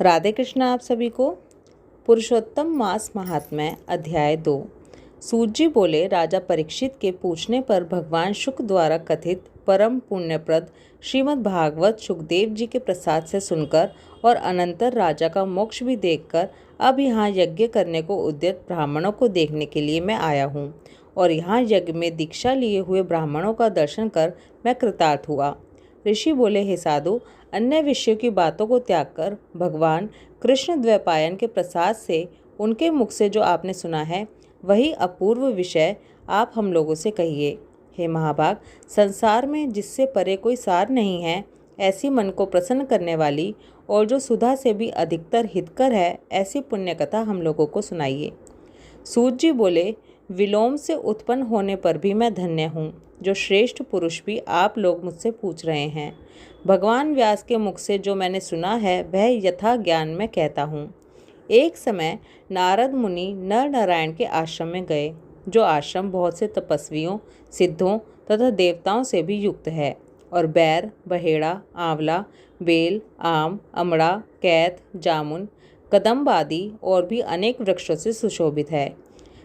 राधे कृष्ण आप सभी को। पुरुषोत्तम मास महात्म्य अध्याय 2। सूत जी बोले, राजा परीक्षित के पूछने पर भगवान शुक द्वारा कथित परम पुण्यप्रद श्रीमद् भागवत सुखदेव जी के प्रसाद से सुनकर और अनंतर राजा का मोक्ष भी देखकर अब यहाँ यज्ञ करने को उद्यत ब्राह्मणों को देखने के लिए मैं आया हूँ और यहाँ यज्ञ में दीक्षा लिए हुए ब्राह्मणों का दर्शन कर मैं कृतार्थ हुआ। ऋषि बोले, हे साधु, अन्य विषयों की बातों को त्याग कर भगवान कृष्ण द्वैपायन के प्रसाद से उनके मुख से जो आपने सुना है वही अपूर्व विषय आप हम लोगों से कहिए। हे महाभाग, संसार में जिससे परे कोई सार नहीं है, ऐसी मन को प्रसन्न करने वाली और जो सुधा से भी अधिकतर हितकर है, ऐसी पुण्य कथा हम लोगों को सुनाइए। सूत जी बोले, विलोम से उत्पन्न होने पर भी मैं धन्य हूँ, जो श्रेष्ठ पुरुष भी आप लोग मुझसे पूछ रहे हैं। भगवान व्यास के मुख से जो मैंने सुना है वह यथा ज्ञान में कहता हूँ। एक समय नारद मुनि नर नारायण के आश्रम में गए, जो आश्रम बहुत से तपस्वियों, सिद्धों तथा देवताओं से भी युक्त है और बैर, बहेड़ा, आंवला, बेल, आम, अमड़ा, कैथ, जामुन, कदम्ब आदि और भी अनेक वृक्षों से सुशोभित है।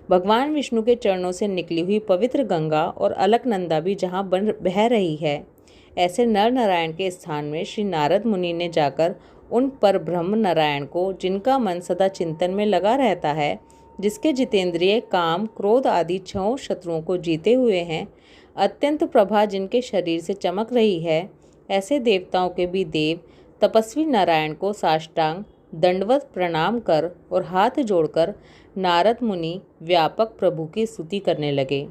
भगवान विष्णु के चरणों से निकली हुई पवित्र गंगा और अलकनंदा भी जहाँ बह रही है, ऐसे नर नारायण के स्थान में श्री नारद मुनि ने जाकर उन पर ब्रह्म नारायण को, जिनका मन सदा चिंतन में लगा रहता है, जिसके जितेंद्रिय काम, क्रोध आदि 6 शत्रुओं को जीते हुए हैं, अत्यंत प्रभा जिनके शरीर से चमक रही है, ऐसे देवताओं के भी देव तपस्वी नारायण को साष्टांग दंडवत प्रणाम कर और हाथ जोड़कर नारद मुनि व्यापक प्रभु की स्तुति करने लगे।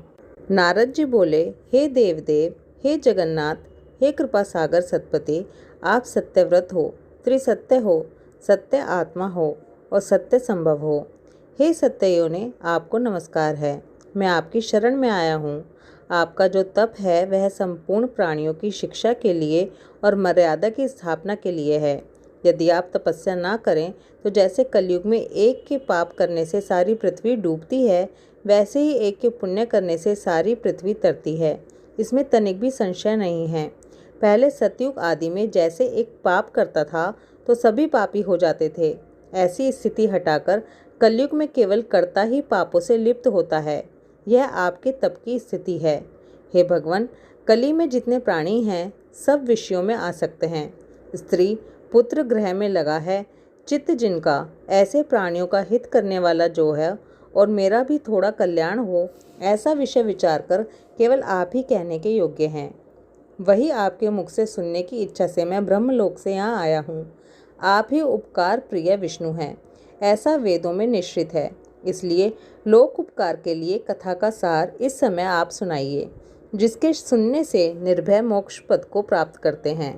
नारद जी बोले, हे देवदेव, हे जगन्नाथ, हे कृपा सागर सतपति, आप सत्यव्रत हो, त्रिसत्य हो, सत्य आत्मा हो और सत्य संभव हो। हे सत्ययोने, आपको नमस्कार है। मैं आपकी शरण में आया हूँ। आपका जो तप है वह संपूर्ण प्राणियों की शिक्षा के लिए और मर्यादा की स्थापना के लिए है। यदि आप तपस्या ना करें तो जैसे कलयुग में एक के पाप करने से सारी पृथ्वी डूबती है, वैसे ही एक के पुण्य करने से सारी पृथ्वी तरती है। इसमें तनिक भी संशय नहीं है। पहले सतयुग आदि में जैसे एक पाप करता था तो सभी पापी हो जाते थे, ऐसी स्थिति हटाकर कलयुग में केवल कर्ता ही पापों से लिप्त होता है। यह आपके तप की स्थिति है। हे भगवान, कली में जितने प्राणी हैं सब विषयों में आसक्त हैं। स्त्री पुत्र ग्रह में लगा है, चित्त जिनका ऐसे प्राणियों का हित करने वाला जो है और मेरा भी थोड़ा कल्याण हो, ऐसा विषय विचार कर केवल आप ही कहने के योग्य हैं। वही आपके मुख से सुनने की इच्छा से मैं ब्रह्मलोक से यहाँ आया हूँ। आप ही उपकार प्रिय विष्णु हैं, ऐसा वेदों में निश्चित है। इसलिए लोक उपकार के लिए कथा का सार इस समय आप सुनाइए, जिसके सुनने से निर्भय मोक्ष पद को प्राप्त करते हैं।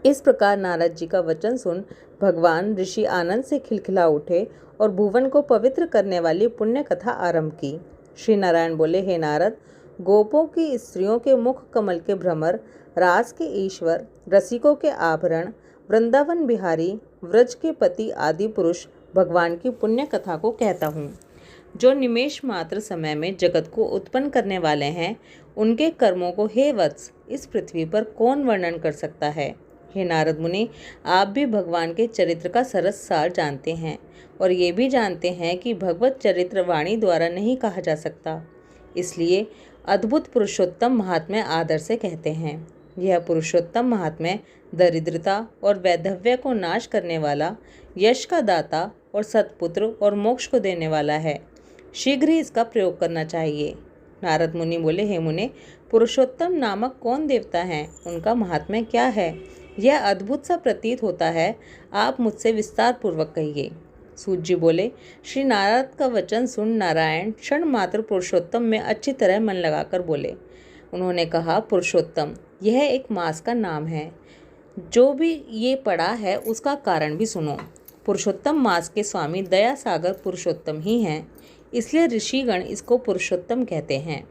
इस प्रकार नारद जी का वचन सुन भगवान ऋषि आनंद से खिलखिला उठे और भुवन को पवित्र करने वाली पुण्य कथा आरंभ की। श्री नारायण बोले, हे नारद, गोपों की स्त्रियों के मुख कमल के भ्रमर, रास के ईश्वर, रसिकों के आभरण, वृंदावन बिहारी, व्रज के पति आदि पुरुष भगवान की पुण्य कथा को कहता हूँ, जो निमेष मात्र समय में जगत को उत्पन्न करने वाले हैं। उनके कर्मों को हे वत्स इस पृथ्वी पर कौन वर्णन कर सकता है। हे नारद मुनि, आप भी भगवान के चरित्र का सरस सार जानते हैं और ये भी जानते हैं कि भगवत चरित्र वाणी द्वारा नहीं कहा जा सकता। इसलिए अद्भुत पुरुषोत्तम महात्म्य आदर से कहते हैं। यह पुरुषोत्तम महात्म्य दरिद्रता और वैधव्य को नाश करने वाला, यश का दाता और सत्पुत्र और मोक्ष को देने वाला है। शीघ्र ही इसका प्रयोग करना चाहिए। नारद मुनि बोले, हे मुने, पुरुषोत्तम नामक कौन देवता हैं, उनका महात्म्य क्या है? यह अद्भुत सा प्रतीत होता है, आप मुझसे विस्तार पूर्वक कहिए। सूत जी बोले, श्री नारद का वचन सुन नारायण क्षण मात्र पुरुषोत्तम में अच्छी तरह मन लगाकर बोले। उन्होंने कहा, पुरुषोत्तम यह एक मास का नाम है। जो भी ये पढ़ा है उसका कारण भी सुनो। पुरुषोत्तम मास के स्वामी दया सागर पुरुषोत्तम ही हैं, इसलिए ऋषिगण इसको पुरुषोत्तम कहते हैं।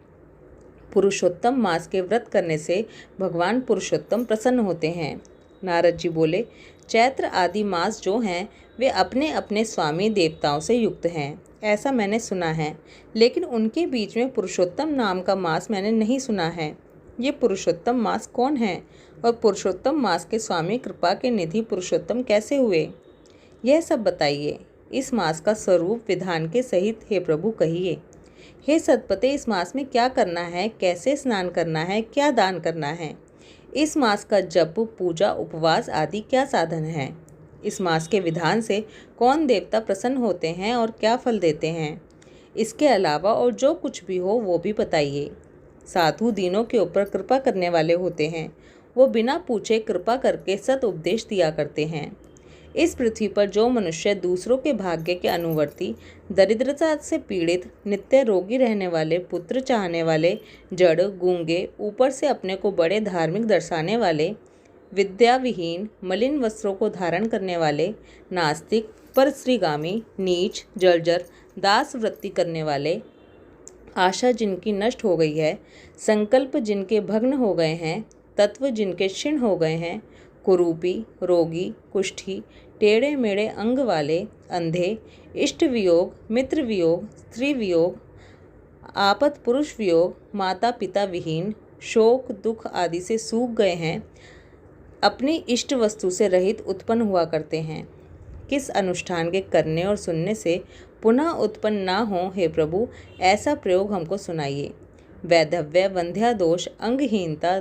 पुरुषोत्तम मास के व्रत करने से भगवान पुरुषोत्तम प्रसन्न होते हैं। नारद जी बोले, चैत्र आदि मास जो हैं वे अपने अपने स्वामी देवताओं से युक्त हैं, ऐसा मैंने सुना है, लेकिन उनके बीच में पुरुषोत्तम नाम का मास मैंने नहीं सुना है। ये पुरुषोत्तम मास कौन है और पुरुषोत्तम मास के स्वामी कृपा के निधि पुरुषोत्तम कैसे हुए? यह सब बताइए। इस मास का स्वरूप विधान के सहित हे प्रभु कहिए। हे सतपते, इस मास में क्या करना है, कैसे स्नान करना है, क्या दान करना है? इस मास का जप, पूजा, उपवास आदि क्या साधन है? इस मास के विधान से कौन देवता प्रसन्न होते हैं और क्या फल देते हैं? इसके अलावा और जो कुछ भी हो वो भी बताइए। साधु दीनों के ऊपर कृपा करने वाले होते हैं। वो बिना पूछे कृपा करके सत उपदेश दिया करते हैं। इस पृथ्वी पर जो मनुष्य दूसरों के भाग्य के अनुवर्ती, दरिद्रता से पीड़ित, नित्य रोगी रहने वाले, पुत्र चाहने वाले, जड़, गूंगे, ऊपर से अपने को बड़े धार्मिक दर्शाने वाले, विद्या विहीन, मलिन वस्त्रों को धारण करने वाले, नास्तिक, परस्त्रीगामी, नीच, जर्जर, दास वृत्ति करने वाले, आशा जिनकी नष्ट हो गई है, संकल्प जिनके भग्न हो गए हैं, तत्व जिनके क्षीण हो गए हैं, कुरूपी, रोगी, कुष्ठी, टेढ़े मेढ़े अंग वाले, अंधे, इष्ट वियोग, मित्र वियोग, स्त्री वियोग, आपत पुरुष वियोग, माता पिता विहीन, शोक दुख आदि से सूख गए हैं, अपनी इष्ट वस्तु से रहित उत्पन्न हुआ करते हैं। किस अनुष्ठान के करने और सुनने से पुनः उत्पन्न ना हो हे प्रभु, ऐसा प्रयोग हमको सुनाइए। वैधव्य, वंध्या दोष, अंगहीनता,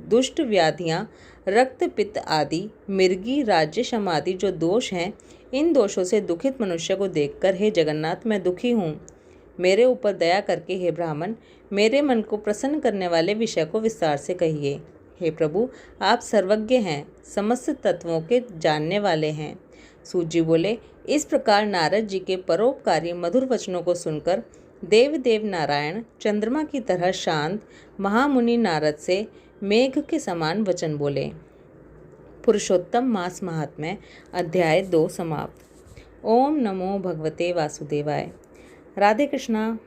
दुष्ट व्याधियाँ, रक्त पित्त आदि, मिर्गी, राज्य समाधि जो दोष हैं, इन दोषों से दुखित मनुष्य को देखकर हे जगन्नाथ मैं दुखी हूँ। मेरे ऊपर दया करके हे ब्राह्मण, मेरे मन को प्रसन्न करने वाले विषय को विस्तार से कहिए। हे प्रभु, आप सर्वज्ञ हैं, समस्त तत्वों के जानने वाले हैं। सूत जी बोले, इस प्रकार नारद जी के परोपकारी मधुर वचनों को सुनकर देव नारायण चंद्रमा की तरह शांत महामुनि नारद से मेघ के समान वचन बोले। पुरुषोत्तम मास महात्म्य अध्याय 2 समाप्त। ओम नमो भगवते वासुदेवाय। राधे कृष्णा।